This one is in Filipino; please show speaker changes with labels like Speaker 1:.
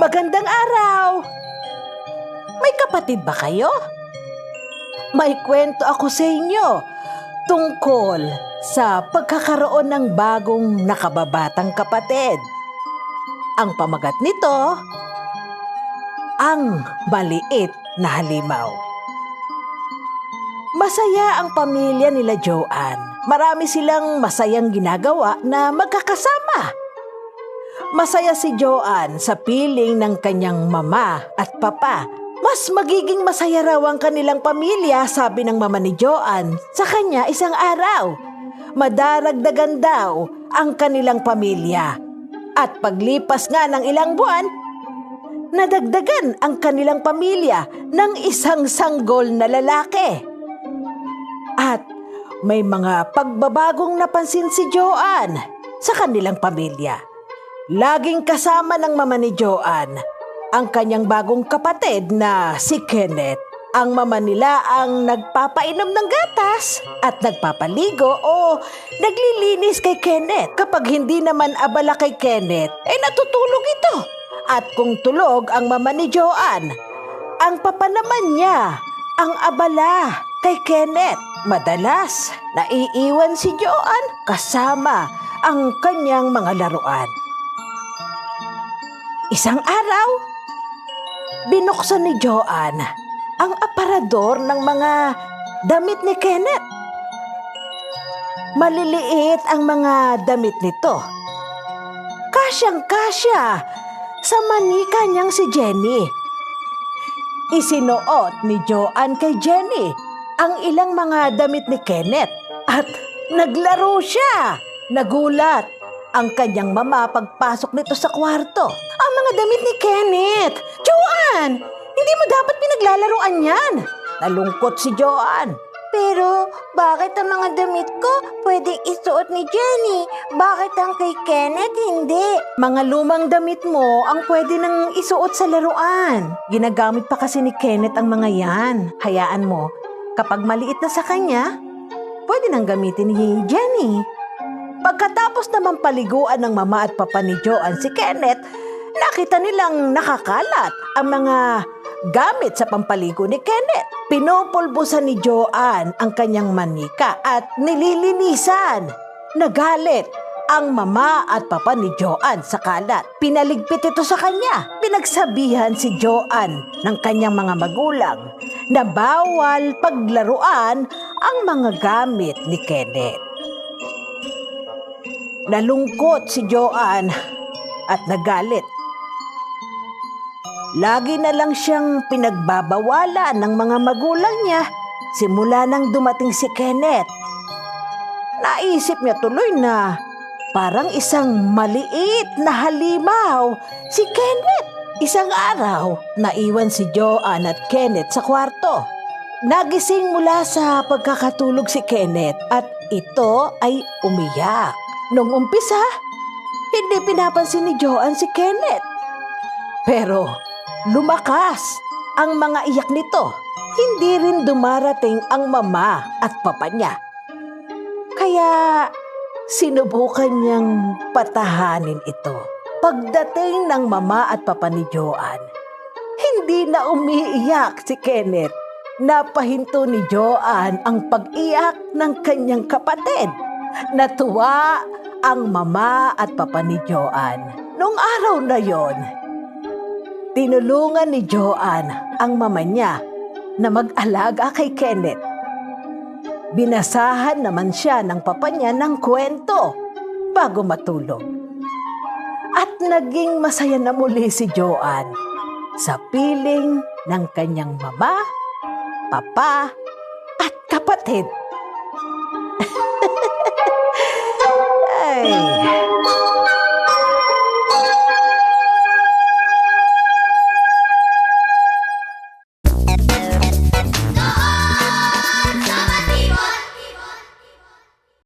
Speaker 1: Magandang araw! May kapatid ba kayo? May kwento ako sa inyo tungkol sa pagkakaroon ng bagong nakababatang kapatid. Ang pamagat nito, ang maliit na halimaw. Masaya ang pamilya nila Joanne. Marami silang masayang ginagawa na magkakasama. Masaya si Joanne sa piling ng kanyang mama at papa. Mas magiging masaya raw ang kanilang pamilya, sabi ng mama ni Joanne sa kanya isang araw. Madaragdagan daw ang kanilang pamilya. At paglipas nga ng ilang buwan, nadagdagan ang kanilang pamilya ng isang sanggol na lalaki. At may mga pagbabagong napansin si Joanne sa kanilang pamilya. Laging kasama ng mama ni Joanne ang kanyang bagong kapatid na si Kenneth. Ang mama nila ang nagpapainom ng gatas at nagpapaligo o naglilinis kay Kenneth. Kapag hindi naman abala kay Kenneth, ay natutulog ito. At kung tulog ang mama ni Joanne, ang papa naman niya ang abala kay Kenneth. Madalas, naiiwan si Joanne kasama ang kanyang mga laruan. Isang araw, binuksan ni Joanne ang aparador ng mga damit ni Kenneth. Maliliit ang mga damit nito. Kasyang-kasya sa manika niyang si Jenny. Isinuot ni Joanne kay Jenny ang ilang mga damit ni Kenneth at naglaro siya. Nagulat ang kanyang mama pagpasok nito sa kwarto. Ang mga damit ni Kenneth! Joanne! Hindi mo dapat pinaglalaroan yan! Nalungkot si Joanne.
Speaker 2: Pero bakit ang mga damit ko pwedeng isuot ni Jenny? Bakit ang kay Kenneth hindi?
Speaker 1: Mga lumang damit mo ang pwede nang isuot sa laruan. Ginagamit pa kasi ni Kenneth ang mga yan. Hayaan mo, kapag maliit na sa kanya, pwede nang gamitin ni Jenny. Pagkatapos naman paliguan ng mama at papa ni Joanne si Kenneth, nakita nilang nakakalat ang mga gamit sa pampaligo ni Kenneth. Pinupulbusan ni Joanne ang kanyang manika at nililinisan. Nagalit ang mama at papa ni Joanne sa kalat. Pinaligpit ito sa kanya. Pinagsabihan si Joanne ng kanyang mga magulang na bawal paglaruan ang mga gamit ni Kenneth. Nalungkot si Joanne at nagalit. Lagi na lang siyang pinagbabawalan ng mga magulang niya simula nang dumating si Kenneth. Naisip niya tuloy na parang isang maliit na halimaw si Kenneth. Isang araw, naiwan si Joanne at Kenneth sa kwarto. Nagising mula sa pagkakatulog si Kenneth at ito ay umiyak. Nung umpisa, hindi pinapansin ni Joanne si Kenneth. Pero lumakas ang mga iyak nito. Hindi rin dumarating ang mama at papa niya. Kaya sinubukan niyang patahanin ito. Pagdating ng mama at papa ni Joanne, hindi na umiiyak si Kenneth. Napahinto ni Joanne ang pag-iyak ng kanyang kapatid. Natuwa ang mama at papa ni Joanne. Noong araw na yon, tinulungan ni Joanne ang mama niya na mag-alaga kay Kenneth. Binasahan naman siya ng papa niya ng kwento bago matulog. At naging masaya na muli si Joanne sa piling ng kanyang mama, papa at kapatid.